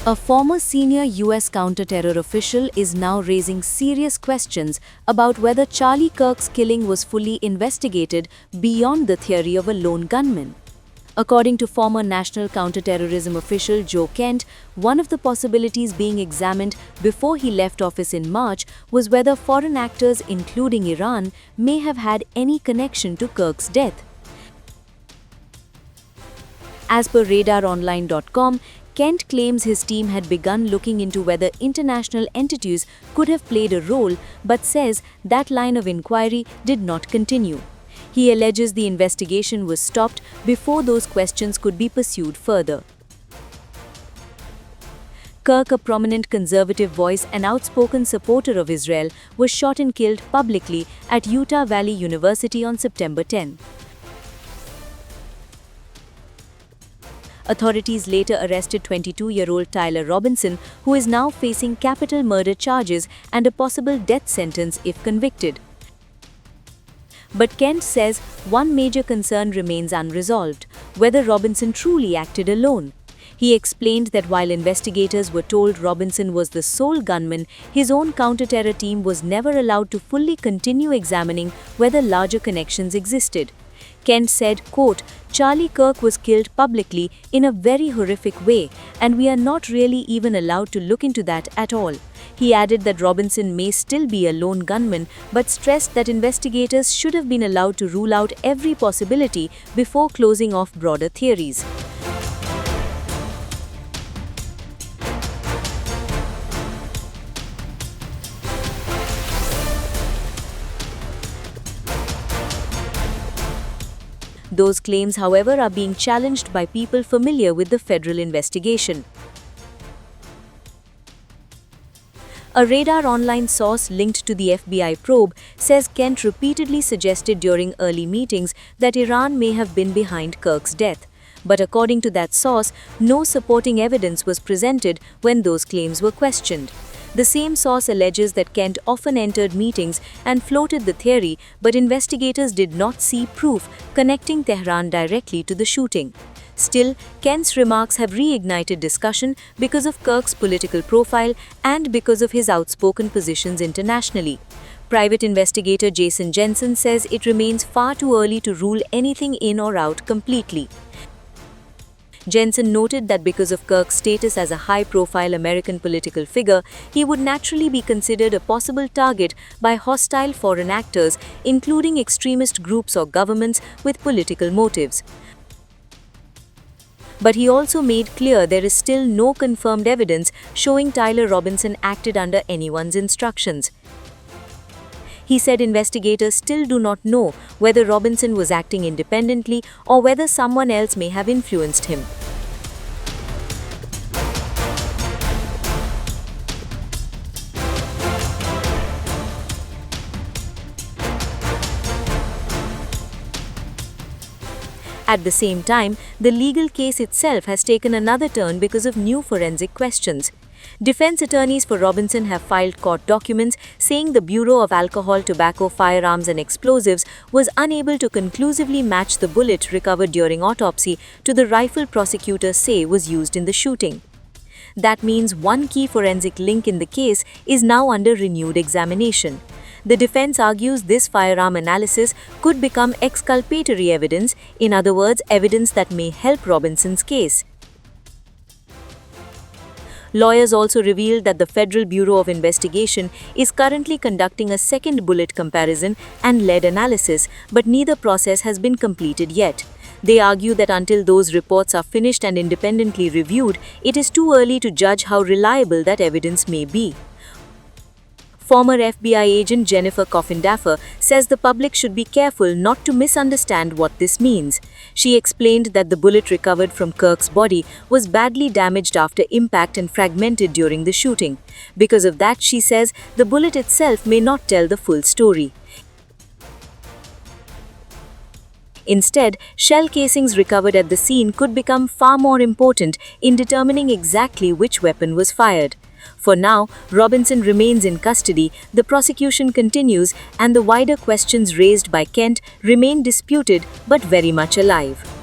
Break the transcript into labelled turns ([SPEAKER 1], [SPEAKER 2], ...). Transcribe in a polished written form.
[SPEAKER 1] A former senior US counterterror official is now raising serious questions about whether Charlie Kirk's killing was fully investigated beyond the theory of a lone gunman. According to former national counterterrorism official Joe Kent, one of the possibilities being examined before he left office in March was whether foreign actors, including Iran, may have had any connection to Kirk's death. As per RadarOnline.com, Kent claims his team had begun looking into whether international entities could have played a role, but says that line of inquiry did not continue. He alleges the investigation was stopped before those questions could be pursued further. Kirk, a prominent conservative voice and outspoken supporter of Israel, was shot and killed publicly at Utah Valley University on September 10. Authorities later arrested 22-year-old Tyler Robinson, who is now facing capital murder charges and a possible death sentence if convicted. But Kent says one major concern remains unresolved: whether Robinson truly acted alone. He explained that while investigators were told Robinson was the sole gunman, his own counter-terror team was never allowed to fully continue examining whether larger connections existed. Kent said, quote, "Charlie Kirk was killed publicly in a very horrific way, and we are not really even allowed to look into that at all." He added that Robinson may still be a lone gunman, but stressed that investigators should have been allowed to rule out every possibility before closing off broader theories. Those claims, however, are being challenged by people familiar with the federal investigation. A Radar Online source linked to the FBI probe says Kent repeatedly suggested during early meetings that Iran may have been behind Kirk's death. But according to that source, no supporting evidence was presented when those claims were questioned. The same source alleges that Kent often entered meetings and floated the theory, but investigators did not see proof connecting Tehran directly to the shooting. Still, Kent's remarks have reignited discussion because of Kirk's political profile and because of his outspoken positions internationally. Private investigator Jason Jensen says it remains far too early to rule anything in or out completely. Jensen noted that because of Kirk's status as a high-profile American political figure, he would naturally be considered a possible target by hostile foreign actors, including extremist groups or governments with political motives. But he also made clear there is still no confirmed evidence showing Tyler Robinson acted under anyone's instructions. He said investigators still do not know whether Robinson was acting independently or whether someone else may have influenced him. At the same time, the legal case itself has taken another turn because of new forensic questions. Defense attorneys for Robinson have filed court documents saying the Bureau of Alcohol, Tobacco, Firearms and Explosives was unable to conclusively match the bullet recovered during autopsy to the rifle prosecutors say was used in the shooting. That means one key forensic link in the case is now under renewed examination. The defense argues this firearm analysis could become exculpatory evidence, in other words, evidence that may help Robinson's case. Lawyers also revealed that the Federal Bureau of Investigation is currently conducting a second bullet comparison and lead analysis, but neither process has been completed yet. They argue that until those reports are finished and independently reviewed, it is too early to judge how reliable that evidence may be. Former FBI agent Jennifer Coffin-Daffer says the public should be careful not to misunderstand what this means. She explained that the bullet recovered from Kirk's body was badly damaged after impact and fragmented during the shooting. Because of that, she says, the bullet itself may not tell the full story. Instead, shell casings recovered at the scene could become far more important in determining exactly which weapon was fired. For now, Robinson remains in custody, the prosecution continues, and the wider questions raised by Kent remain disputed but very much alive.